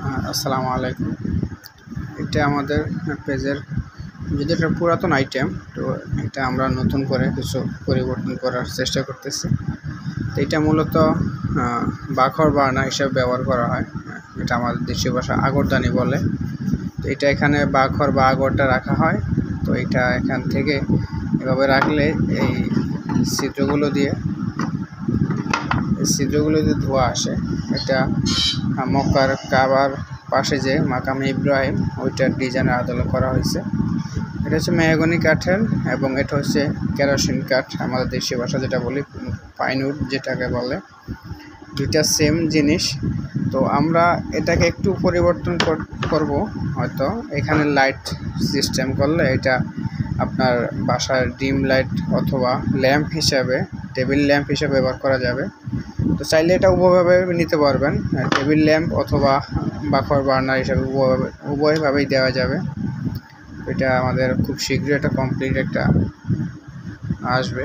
আসসালামু আলাইকুম। এটা আমাদের পেজের যদি এটা পুরাতন আইটেম, তো এটা আমরা নতুন করে কিছু পরিবর্তন করার চেষ্টা করতেছি। তো এটা মূলত বাখর বার্নার হিসেবে ব্যবহার করা হয়। এটা আমাদের দেশীয় ভাষা আগরদানি বলে। তো এটা এখানে বাখর বা আগরটা রাখা হয়। তো এটা এখান থেকে এভাবে রাখলে এই ছিদ্রগুলো দিয়ে ধোঁয়া আসে। এটা মক্কার কাবার পাশে যে মাকামে ইব্রাহিম ওইটার ডিজাইনের আদলে করা হয়েছে। এটা হচ্ছে মেহগনি কাঠের এবং এটা হচ্ছে কেরোসিন কাঠ, আমাদের দেশীয় ভাষা যেটা বলি পাইনউড যেটাকে বলে। দুইটা সেম জিনিস। তো আমরা এটাকে একটু পরিবর্তন করব। হয়তো এখানে লাইট সিস্টেম করলে এটা আপনার বাসার ডিম লাইট অথবা ল্যাম্প হিসাবে, টেবিল ল্যাম্প হিসাবে ব্যবহার করা যাবে। তো চাইলে এটা উভয়ভাবে নিতে পারবেন, টেবিল ল্যাম্প অথবা বাখর বার্নার হিসাবে উভয়ভাবেই দেওয়া যাবে। এটা আমাদের খুব শীঘ্রই একটা কমপ্লিট একটা আসবে।